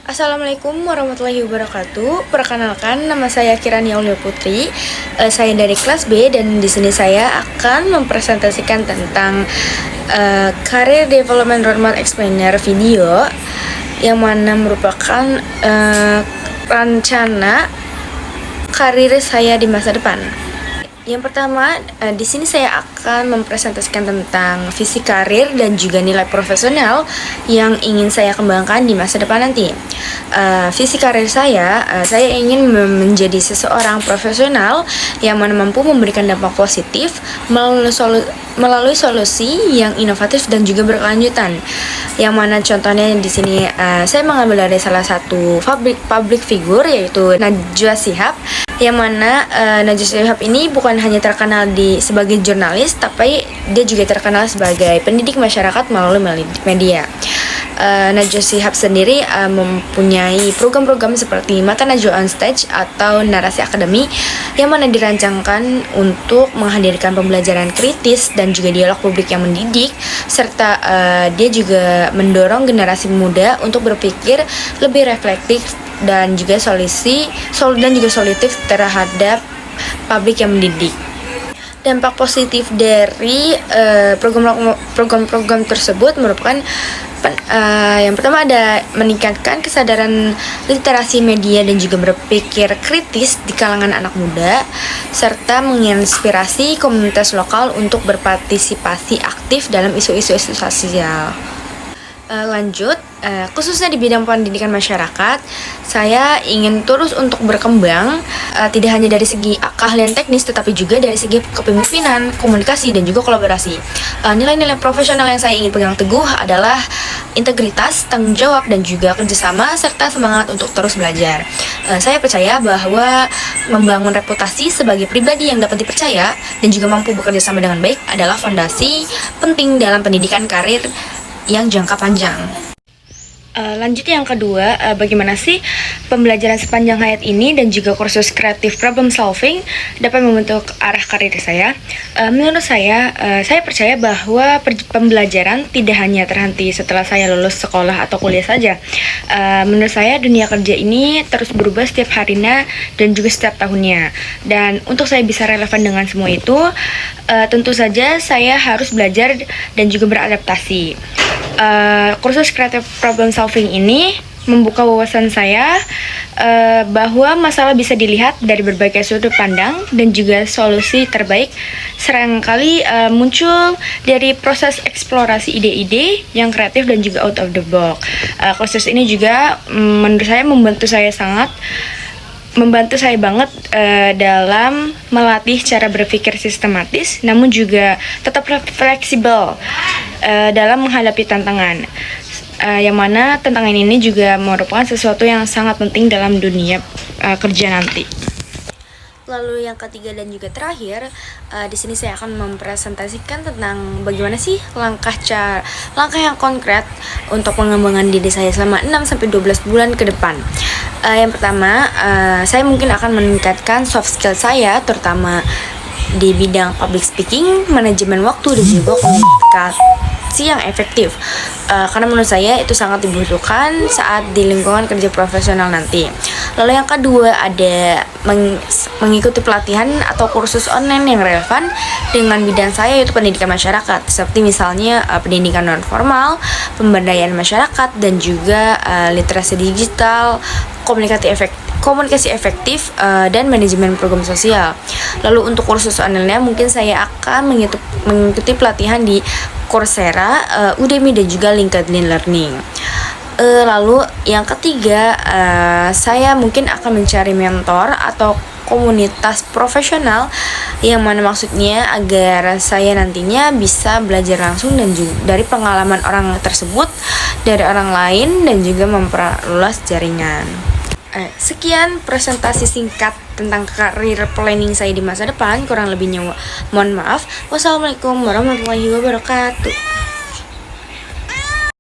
Assalamualaikum warahmatullahi wabarakatuh. Perkenalkan, nama saya Kirani Aulia Putri. Saya dari kelas B dan di sini saya akan mempresentasikan tentang Career Development Roadmap Explainer video yang mana merupakan rencana karir saya di masa depan. Yang pertama, di sini saya akan mempresentasikan tentang visi karir dan juga nilai profesional yang ingin saya kembangkan di masa depan nanti. Visi karir saya ingin menjadi seseorang profesional yang mana mampu memberikan dampak positif melalui solusi yang inovatif dan juga berkelanjutan. Yang mana contohnya di sini saya mengambil dari salah satu public figure yaitu Najwa Shihab. Yang mana Najwa Shihab ini bukan hanya terkenal sebagai jurnalis, tapi dia juga terkenal sebagai pendidik masyarakat melalui media. Najwa Shihab sendiri mempunyai program-program seperti Mata Najwa on Stage atau Narasi Akademi yang mana dirancangkan untuk menghadirkan pembelajaran kritis dan juga dialog publik yang mendidik, serta dia juga mendorong generasi muda untuk berpikir lebih reflektif dan juga solutif terhadap publik yang mendidik. Dampak positif dari program-program tersebut merupakan yang pertama ada meningkatkan kesadaran literasi media dan juga berpikir kritis di kalangan anak muda, serta menginspirasi komunitas lokal untuk berpartisipasi aktif dalam isu-isu sosial. Lanjut, khususnya di bidang pendidikan masyarakat, saya ingin terus untuk berkembang, tidak hanya dari segi keahlian teknis, tetapi juga dari segi kepemimpinan, komunikasi, dan juga kolaborasi. Nilai-nilai profesional yang saya ingin pegang teguh adalah integritas, tanggung jawab, dan juga kerjasama, serta semangat untuk terus belajar. Saya percaya bahwa membangun reputasi sebagai pribadi yang dapat dipercaya dan juga mampu bekerja sama dengan baik adalah fondasi penting dalam pendidikan karir yang jangka panjang. Lanjut yang kedua, bagaimana sih pembelajaran sepanjang hayat ini dan juga kursus kreatif problem solving dapat membentuk arah karir saya. Menurut saya percaya bahwa pembelajaran tidak hanya terhenti setelah saya lulus sekolah atau kuliah saja. Menurut saya dunia kerja ini terus berubah setiap harinya dan juga setiap tahunnya. Dan untuk saya bisa relevan dengan semua itu, tentu saja saya harus belajar dan juga beradaptasi. Kursus kreatif problem solving ini membuka wawasan saya bahwa masalah bisa dilihat dari berbagai sudut pandang dan juga solusi terbaik seringkali muncul dari proses eksplorasi ide-ide yang kreatif dan juga out of the box. Kursus ini juga menurut saya membantu saya banget dalam melatih cara berpikir sistematis, namun juga tetap fleksibel dalam menghadapi tantangan. Yang mana tantangan ini juga merupakan sesuatu yang sangat penting dalam dunia kerja nanti. Lalu yang ketiga dan juga terakhir, di sini saya akan mempresentasikan tentang bagaimana sih langkah yang konkret untuk pengembangan diri saya selama 6-12 bulan ke depan. Yang pertama, saya mungkin akan meningkatkan soft skill saya, terutama di bidang public speaking, manajemen waktu, dan juga komunikasi yang efektif. Karena menurut saya itu sangat dibutuhkan saat di lingkungan kerja profesional nanti. Lalu yang kedua ada mengikuti pelatihan atau kursus online yang relevan dengan bidang saya, yaitu pendidikan masyarakat, seperti misalnya pendidikan non formal, pemberdayaan masyarakat, dan juga literasi digital, komunikasi efektif, dan manajemen program sosial. Lalu untuk kursus online-nya mungkin saya akan mengikuti pelatihan di Coursera, Udemy, dan juga LinkedIn Learning. Lalu yang ketiga, saya mungkin akan mencari mentor atau komunitas profesional, yang mana maksudnya agar saya nantinya bisa belajar langsung dan juga dari pengalaman orang tersebut, dari orang lain, dan juga memperluas jaringan. Sekian presentasi singkat tentang career planning saya di masa depan. Kurang lebihnya mohon maaf. Wassalamualaikum warahmatullahi wabarakatuh.